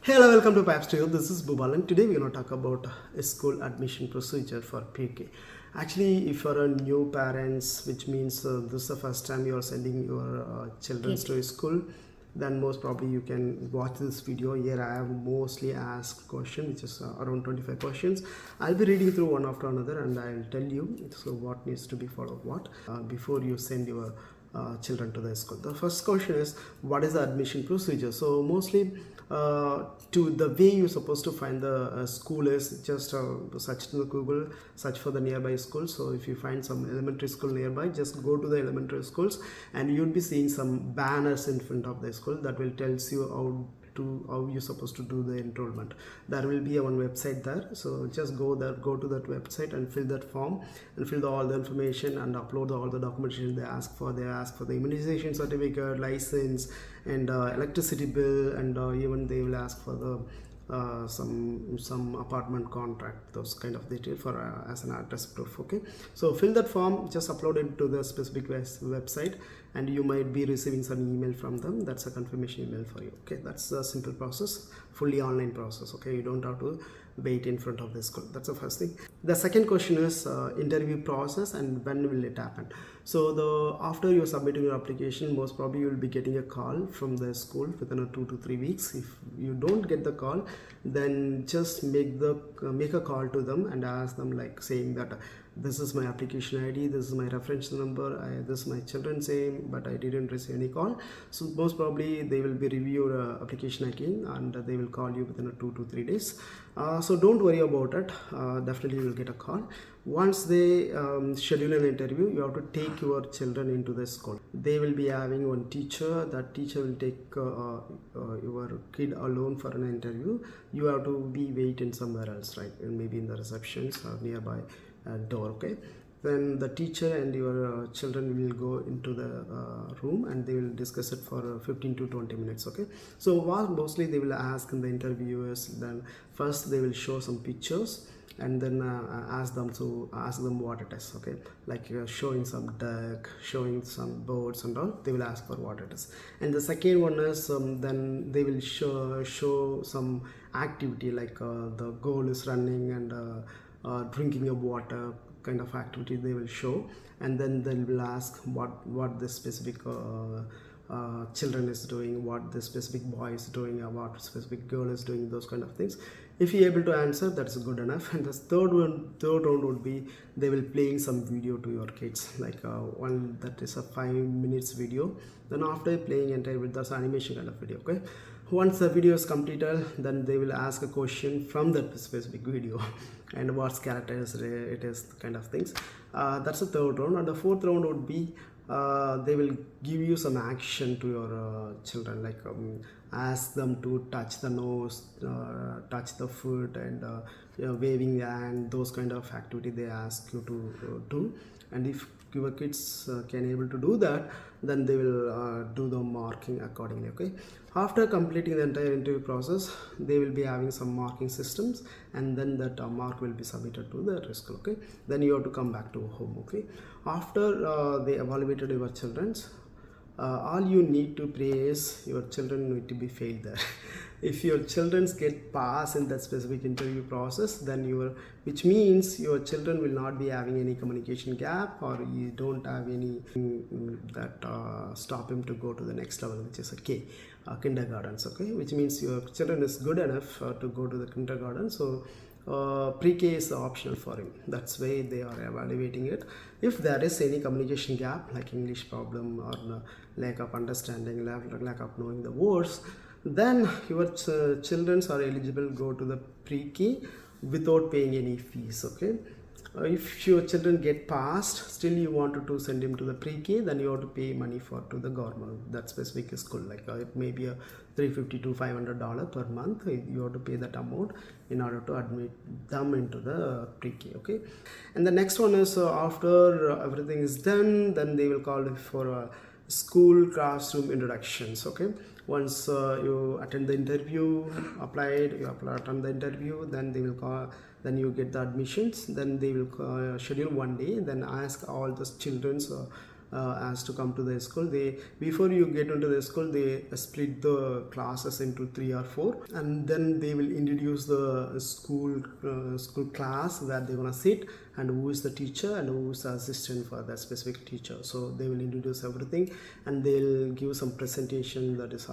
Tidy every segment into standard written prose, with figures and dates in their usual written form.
Hello, welcome to Paps Studio. This is Bubal, and today we're going to talk about a school admission procedure for pre-K. Actually, if you're a new parents, which means this is the first time you're sending your children to a school, then most probably you can watch this video. Here I have mostly asked questions, which is around 25 questions. I'll be reading through one after another, and I'll tell you so what needs to be followed before you send your children to the school. The first question is, what is the admission procedure? So mostly to the way you're supposed to find the school is just search to the Google, search for the nearby school. So if you find some elementary school nearby, just go to the elementary schools and you'll be seeing some banners in front of the school that will tells you how you're supposed to do the enrollment. There will be one website there, so just go to that website and fill that form and fill all the information and upload all the documentation they ask for. They ask for the immunization certificate, license, and electricity bill, and even they will ask for the some apartment contract, those kind of detail for as an address proof. Okay, so fill that form, just upload it to the specific website, and you might be receiving some email from them. That's a confirmation email for you. Okay, that's a simple process, fully online process. Okay, you don't have to wait in front of the school. That's the first thing. The second question is interview process and when will it happen. So after you submitting your application, most probably you will be getting a call from the school within 2 to 3 weeks. If you don't get the call, then just make a call to them and ask them, like saying that this is my application ID, this is my reference number, this is my children's name, but I didn't receive any call. So most probably they will be review your application again, and they will call you within 2 to 3 days. So don't worry about it. Definitely you will get a call. Once they schedule an interview, you have to take your children into the school. They will be having one teacher. That teacher will take your kid alone for an interview. You have to be waiting somewhere else, right? And maybe in the receptions or nearby door. Okay, then the teacher and your children will go into the room and they will discuss it for 15 to 20 minutes. Okay, so what mostly they will ask in the interviewers, then first they will show some pictures and then ask them what it is. Okay, like showing some duck, showing some boats and all, they will ask for what it is. And the second one is then they will show some activity, like the goal is running and drinking of water kind of activity they will show, and then they will ask what the specific children is doing, what the specific boy is doing, or what specific girl is doing, those kind of things. If you're able to answer, that's good enough. And the third round would be they will playing some video to your kids, like one that is a 5 minutes video. Then after playing entire with this animation kind of video. Okay, once the video is completed, then they will ask a question from that specific video and what characters it is, kind of things. That's the third round. And the fourth round would be they will give you some action to your children, like ask them to touch the nose, touch the foot, and waving the hand, those kind of activity they ask you to do. And if your kids can able to do that, then they will do the marking accordingly. Okay, after completing the entire interview process, they will be having some marking systems, and then that mark will be submitted to the school. Okay, then you have to come back to home. Okay, after they evaluated your children's, all you need to pray is your children need to be failed there. If your children get pass in that specific interview process, then which means your children will not be having any communication gap, or you don't have any that stop him to go to the next level, which is kindergartens. Okay, which means your children is good enough to go to the kindergarten. So pre-K is optional for him. That's why they are evaluating it. If there is any communication gap, like English problem or lack of understanding, lack of knowing the words, then your children are eligible go to the pre-K without paying any fees. Okay, if your children get passed, still you wanted to send him to the pre-K, then you have to pay money to the government, that specific school, like it may be a $350 to $500 per month. You have to pay that amount in order to admit them into the pre-K. Okay, and the next one is after everything is done, then they will call for school classroom introductions. Okay, once you attend the interview, attend the interview, then they will call, then you get the admissions, then they will schedule one day, then ask all the children's as to come to the school. They, before you get into the school, they split the classes into 3 or 4, and then they will introduce the school class where they're gonna sit, and who is the teacher and who is the assistant for that specific teacher. So they will introduce everything, and they'll give some presentation, that is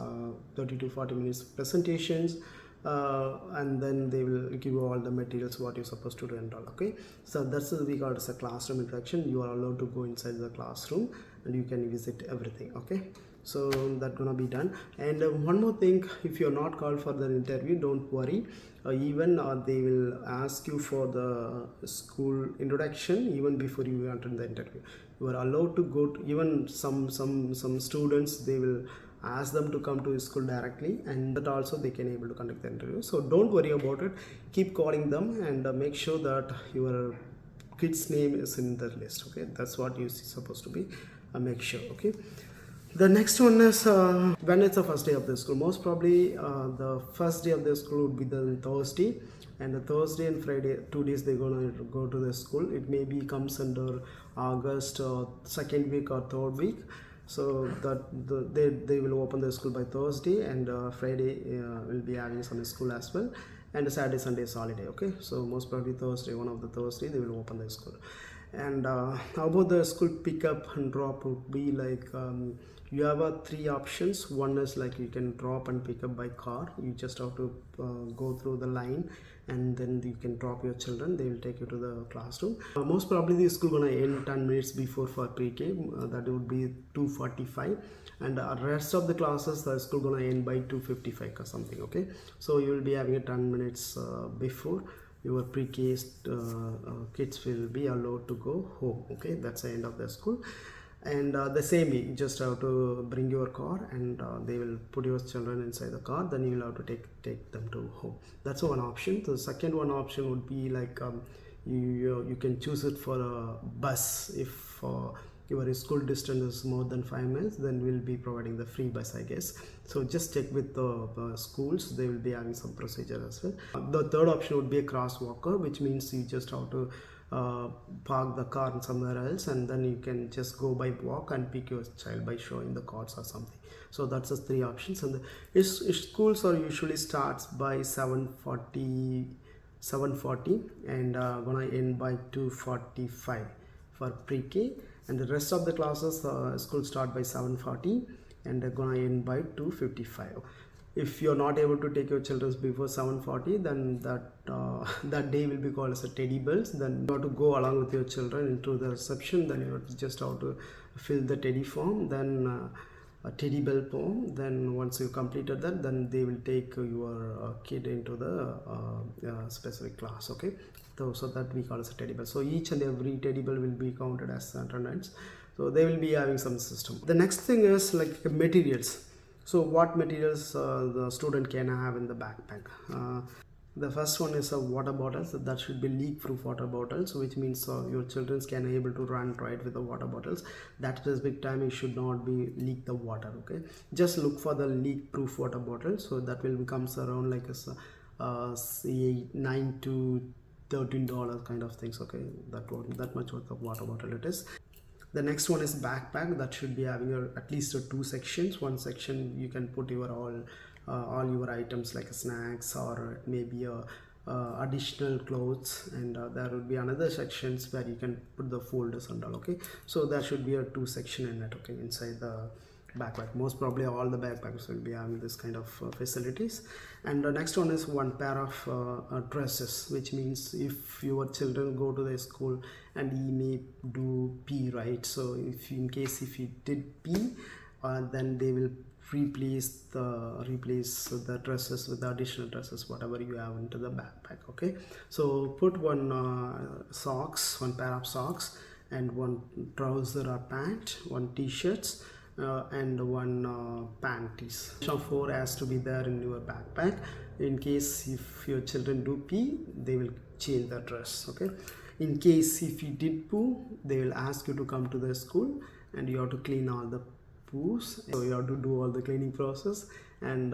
30 to 40 minutes presentations, and then they will give you all the materials what you're supposed to do and all. Okay, so that's what we call as a classroom interaction. You are allowed to go inside the classroom and you can visit everything. Okay, so that's gonna be done. And one more thing, if you're not called for the interview, don't worry. Even they will ask you for the school introduction even before you enter the interview. You are allowed to go to, even some students, they will ask them to come to school directly, and that also they can able to conduct the interview. So don't worry about it, keep calling them, and make sure that your kid's name is in the list. Okay, that's what you're supposed to be, make sure. Okay, the next one is when it's the first day of the school. Most probably the first day of the school would be the Thursday, and the Thursday and Friday, 2 days they're gonna go to the school. It maybe comes under August second week or third week. So that they will open the school by Thursday, and Friday will be having some school as well, and Saturday, Sunday is holiday. Okay, so most probably Thursday, one of the Thursday, they will open the school. And how about the school pickup and drop would be like, you have 3 options. One is like you can drop and pick up by car. You just have to go through the line, and then you can drop your children. They will take you to the classroom. Most probably the school gonna end 10 minutes before for pre-K. That would be 2:45, and the rest of the classes the school gonna end by 2:55 or something. Okay, so you will be having a 10 minutes before your pre-K kids will be allowed to go home. Okay, that's the end of the school. And the same way, you just have to bring your car, and they will put your children inside the car, then you will have to take them to home. That's one option. The second one option would be like, you can choose it for a bus. If your school distance is more than 5 miles, then we'll be providing the free bus, I guess. So just check with the schools, they will be having some procedure as well. The third option would be a crosswalker, which means you just have to park the car somewhere else, and then you can just go by walk and pick your child by showing the cards or something. So that's the 3 options. And the schools are usually starts by 7:40 and gonna end by 2:45 for pre-K, and the rest of the classes school start by 7:40 and they're gonna end by 2:55. If you're not able to take your children before 7:40, then that day will be called as a teddy bells. Then you have to go along with your children into the reception. Then you just have to fill the teddy form, then a teddy bell form. Then once you completed that, then they will take your kid into the specific class. Okay, so that we call as a teddy bell. So each and every teddy bell will be counted as attendance. So they will be having some system. The next thing is like materials. So what materials the student can have in the backpack? The first one is a water bottles. That should be leak-proof water bottles, which means your children can able to run right with the water bottles. That specific time you should not be leak the water. Okay, just look for the leak-proof water bottle. So that will becomes around like a $9 to $13 kind of things. Okay, that much worth of water bottle it is. The next one is backpack. That should be having at least 2 sections. One section you can put your all your items like snacks, or maybe additional clothes, and there will be another sections where you can put the folders and all. Okay, so there should be a 2 section in it. Okay, inside the backpack. Most probably all the backpacks will be having this kind of facilities. And the next one is 1 pair of dresses, which means if your children go to the school and he may do pee, right? So if in case if he did pee, then they will replace the dresses with the additional dresses whatever you have into the backpack. Okay, so put 1 pair of socks, and 1 trouser or pant, 1 t-shirts, and 1 panties. 4 has to be there in your backpack. In case if your children do pee, they will change the dress. Okay, in case if you did poo, they will ask you to come to the school and you have to clean all the poos. So you have to do all the cleaning process, and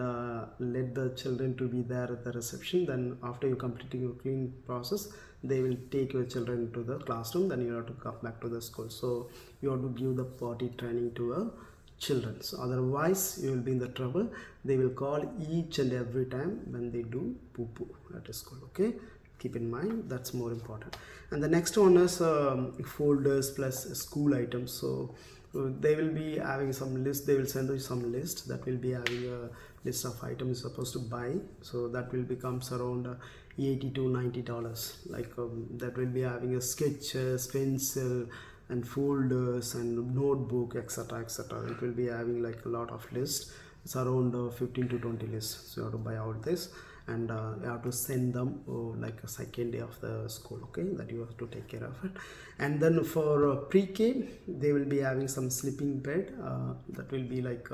let the children to be there at the reception. Then after you completing your clean process, they will take your children to the classroom. Then you have to come back to the school. So you have to give the potty training to a children. So otherwise you will be in the trouble. They will call each and every time when they do poo poo at a school. Okay, keep in mind, that's more important. And the next one is folders plus school items. So they will be having some list. They will send you some list that will be having a list of items you're supposed to buy. So that will becomes around $80 to $90. Like that will be having a sketches, pencil, and folders and notebook, etc, etc. It will be having like a lot of lists. It's around 15 to 20 lists. So you have to buy all this, and you have to send them like a second day of the school. Okay, that you have to take care of it. And then for pre-K, they will be having some sleeping bed. That will be like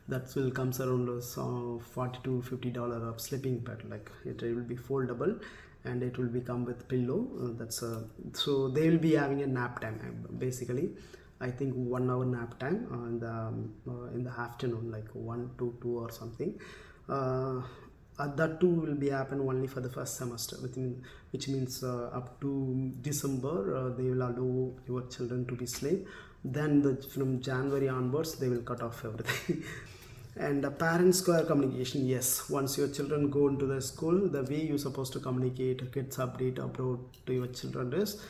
that will comes around $40 to $50 of sleeping bed. Like it will be foldable, and it will become with pillow. So they will be having a nap time. Basically, I think 1 hour nap time in the afternoon, like 1 to 2 or something. That too will be happen only for the first semester, which means up to December they will allow your children to be sleep. Then from January onwards they will cut off everything. And parent square communication, yes, once your children go into the school, the way you're supposed to communicate, get update about to your children is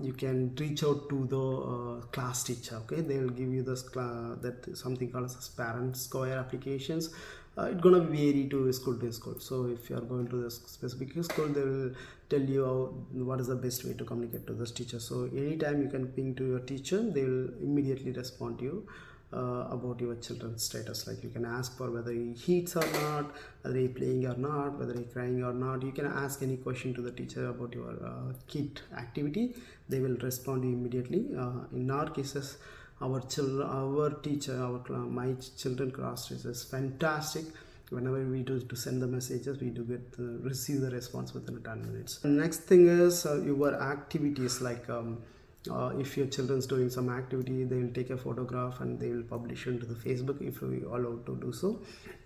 you can reach out to the class teacher. Okay, they will give you this that something called as parent square applications. It's gonna vary to school. So if you are going to the specific school, they will tell you what is the best way to communicate to this teacher. So anytime you can ping to your teacher, they will immediately respond to you about your children's status. Like you can ask for whether he eats or not, whether he playing or not, whether he crying or not. You can ask any question to the teacher about your kid activity. They will respond immediately. In our cases, my children class teacher is fantastic. Whenever we do to send the messages, we do get receive the response within 10 minutes. The next thing is your activities. Like if your children's doing some activity, they will take a photograph and they will publish it into the Facebook if you are allowed to do so.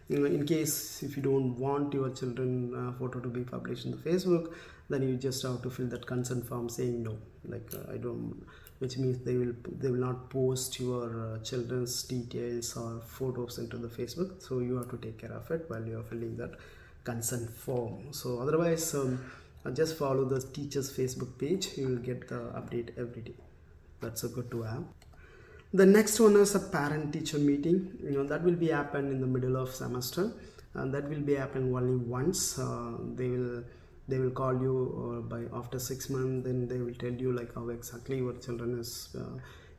In case if you don't want your children photo to be published in the Facebook, then you just have to fill that consent form saying no, like I don't, which means they will not post your children's details or photos into the Facebook. So you have to take care of it while you are filling that consent form. So otherwise just follow the teacher's Facebook page. You will get the update every day. That's a good to have. The next one is a parent teacher meeting. That will be happen in the middle of semester, and that will be happen only once. They will call you by after 6 months. Then they will tell you like how exactly your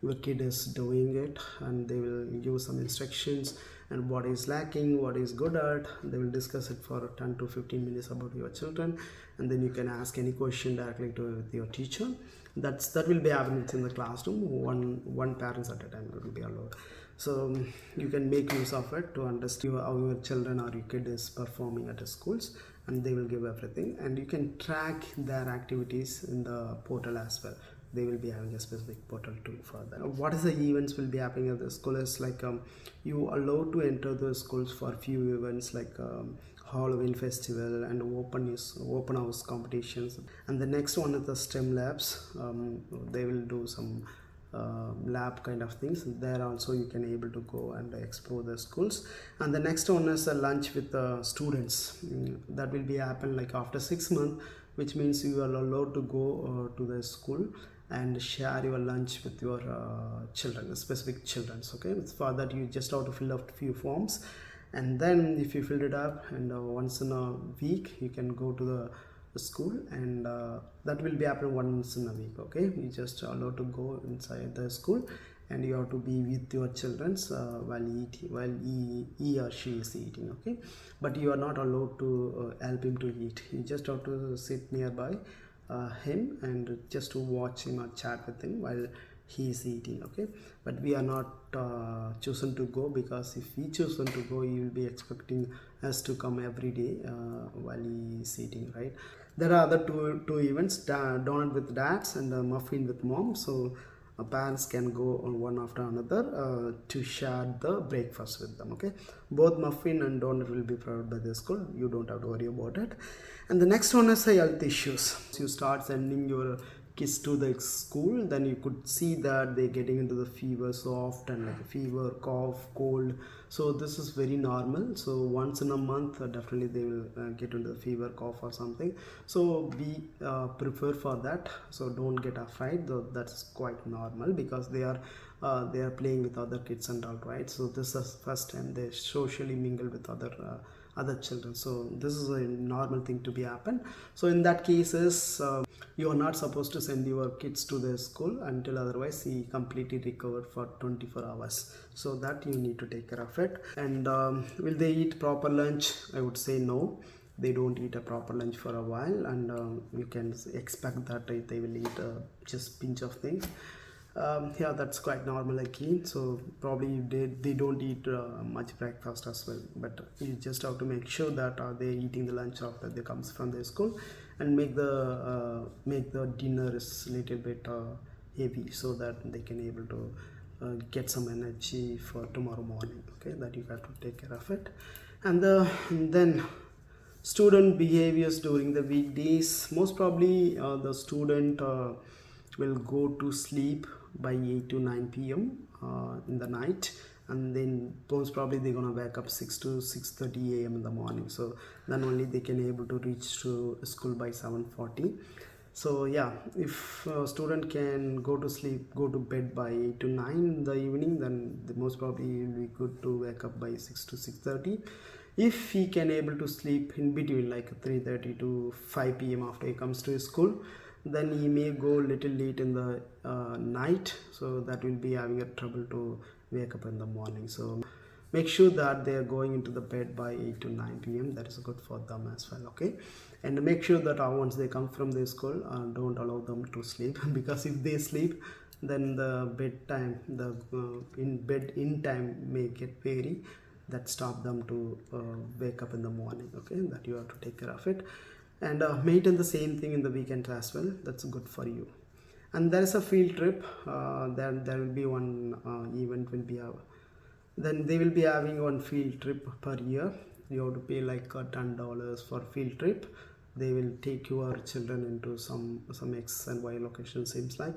your kid is doing it, and they will give some instructions and what is lacking, what is good at. They will discuss it for 10 to 15 minutes about your children, and then you can ask any question directly to your teacher. That will be happening in the classroom. One parents at a time will be allowed. So you can make use of it to understand how your children or your kid is performing at the schools, and they will give everything, and you can track their activities in the portal as well. They will be having a specific portal too for that. What is the events will be happening at the school is like you allowed to enter the schools for few events like Halloween festival and open house competitions. And the next one is the STEM labs. They will do some lab kind of things. There also you can able to go and explore the schools. And the next one is a lunch with the students. That will be happen like after 6 months, which means you are allowed to go to the school and share your lunch with your children, specific children. Okay, for that you just have to fill out a few forms, and then if you filled it up, and once in a week you can go to the school, and that will be happening once in a week. Okay, you just allowed to go inside the school, and you have to be with your children while he or she is eating. Okay, but you are not allowed to help him to eat. You just have to sit nearby him and just to watch him or chat with him while he is eating. Okay, but we are not chosen to go, because if we chosen to go, he will be expecting us to come every day while he is eating, right? There are other two events, donut with dads and muffin with mom. So parents can go on one after another to share the breakfast with them. Okay, both muffin and donut will be provided by the school. You don't have to worry about it. And the next one is health issues. You start sending your kids to the school, then you could see that they're getting into the fever so often, like fever, cough, cold. So this is very normal. So once in a month definitely they will get into the fever, cough or something. So be prepared for that. So don't get afraid, though that's quite normal, because they are playing with other kids and all, right? So this is first time they socially mingle with other children. So this is a normal thing to be happen. So in that cases, you are not supposed to send your kids to the school until otherwise he completely recovered for 24 hours. So that you need to take care of it. And will they eat proper lunch? I would say no. They don't eat a proper lunch for a while, and you can expect that they will eat just pinch of things. Yeah, that's quite normal again. So probably they don't eat much breakfast as well, but you just have to make sure that they eating the lunch after they comes from the school, and make the dinner is little bit heavy, so that they can able to get some energy for tomorrow morning. Okay, that you have to take care of it. And then student behaviors during the weekdays. Most probably the student will go to sleep by 8 to 9 p.m. In the night, and then most probably they're gonna wake up 6 to 6:30 a.m. in the morning. So then only they can able to reach to school by 7:40. So yeah, if a student can go to bed by 8 to 9 in the evening, then most probably will be good to wake up by 6 to 6:30. If he can able to sleep in between, like 3:30 to 5 p.m. after he comes to his school, then he may go little late in the night, so that will be having a trouble to wake up in the morning. So make sure that they are going into the bed by 8 to 9 p.m. That is good for them as well. Okay, and make sure that once they come from the school, don't allow them to sleep because if they sleep, then the bedtime, the in time may get vary, that stop them to wake up in the morning. Okay, that you have to take care of it. And maintain the same thing in the weekend as well. That's good for you. And there is a field trip. There will be one event will be then they will be having one field trip per year. You have to pay like $10 for field trip. They will take your children into some X and Y location, seems like.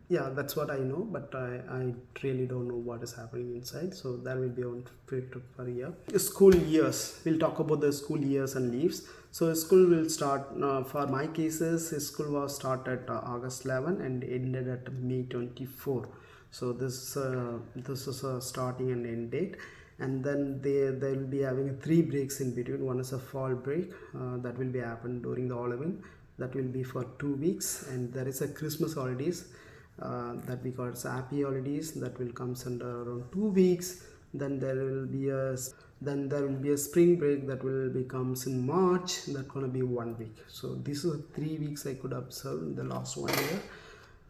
Yeah, that's what I know, but I really don't know what is happening inside. So there will be one field trip per year. School years, we'll talk about the school years and leaves. So school will start, for my cases, school was started August 11 and ended at May 24. So this is a starting and end date. And then they will be having 3 breaks in between. One is a fall break that will be happen during the Halloween. That will be for 2 weeks. And there is a Christmas holidays that we call happy holidays, that will come under around 2 weeks. Then there will be a spring break that will becomes in March. That's gonna be 1 week. So these are 3 weeks I could observe in the last 1 year.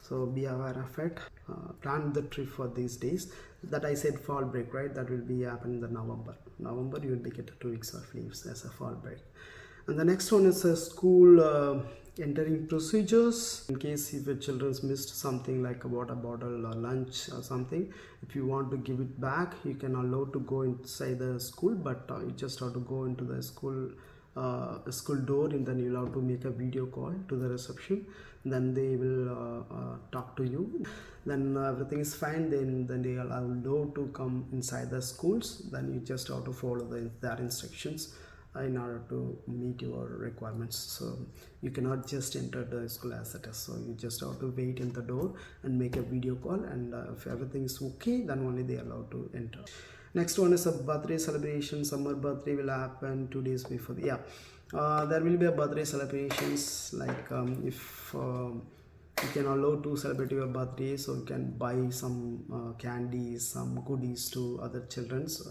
So be aware of it. Plan the trip for these days. That I said fall break, right? That will be happen in the November. You will be get 2 weeks of leaves as a fall break. And the next one is a school entering procedures. In case if your children's missed something like a water bottle or lunch or something, if you want to give it back, you can allow to go inside the school, but you just have to go into the school door, and then you'll have to make a video call to the reception. Then they will talk to you. Then everything is fine. Then they allow you to come inside the schools. Then you just have to follow their instructions in order to meet your requirements. So you cannot just enter the school as it is. So you just have to wait in the door and make a video call, and if everything is okay, then only they are allowed to enter. Next one is a birthday celebration. Summer birthday will happen 2 days before there will be a birthday celebrations, like if you can allow to celebrate your birthday, so you can buy some candies, some goodies to other children's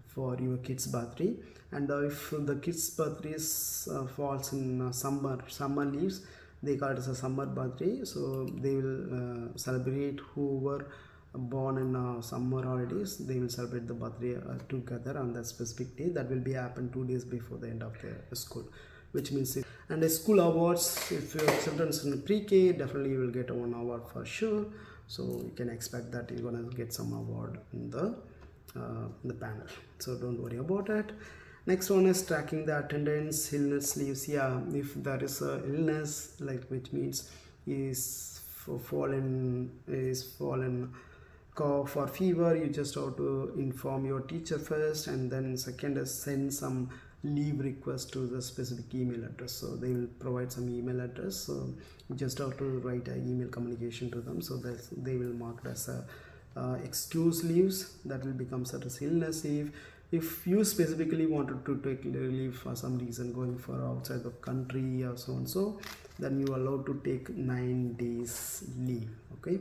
for your kids birthday. And if the kids birthdays falls in summer leaves, they call it as a summer birthday. So they will celebrate whoever born in summer holidays, they will celebrate the birthday together on that specific day. That will be happen 2 days before the end of the school. which means and a school awards, if your children's in pre-K, definitely you will get one award for sure. So you can expect that you're gonna get some award in the panel, so don't worry about it. Next one is tracking the attendance, illness leaves. Yeah, if there is a illness, like which means is fallen cough or fever, you just have to inform your teacher first, and then second is send some leave request to the specific email address. So they will provide some email address, so you just have to write an email communication to them, so that they will mark it as a excuse leaves, that will become such as illness leave. If you specifically wanted to take leave for some reason, going for outside the country or so and so, then you are allowed to take 9 days leave. Okay,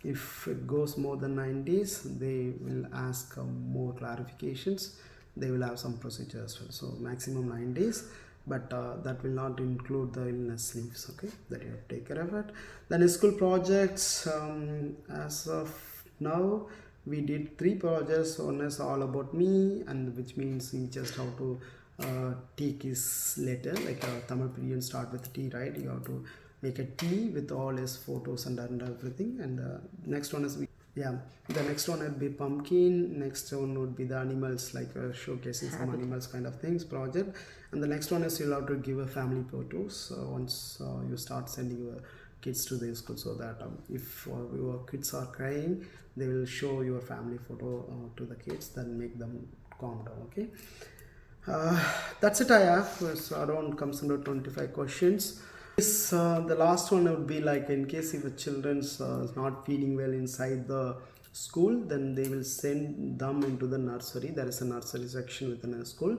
if it goes more than 9 days, they will ask more clarifications. They will have some procedure as well. So maximum 9 days, but that will not include the illness leaves. Okay, that you have to take care of it. Then school projects, as of now we did 3 projects. One is all about me, and which means we just have to take his letter, like a Tamil period start with T, right? You have to make a T with all his photos and everything. And next one is the next one would be pumpkin. Next one would be the animals, like showcasing some animals kind of things project. And the next one is you'll have to give a family photos once you start sending your kids to the school, so that if your kids are crying, they will show your family photo to the kids, then make them calm down. Okay, that's it. I have around comes under 25 questions. This, the last one would be like, in case if the children's is not feeling well inside the school, then they will send them into the nursery. There is a nursery section within a school.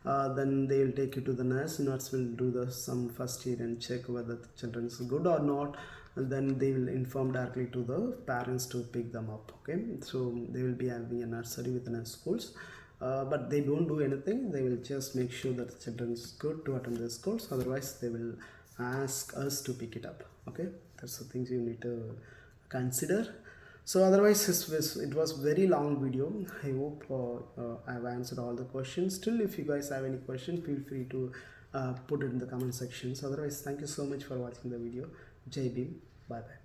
Then they will take you to the nurse. Nurse will do some first aid and check whether the children is good or not, and then they will inform directly to the parents to pick them up. Okay, so they will be having a nursery within a schools. But they don't do anything. They will just make sure that the children is good to attend the schools. Otherwise, they will ask us to pick it up. Okay, that's the things you need to consider. So otherwise, it was very long video. I hope I've answered all the questions. Still, if you guys have any questions, feel free to put it in the comment sections. Otherwise, thank you so much for watching the video. Jai Bhim. Bye bye.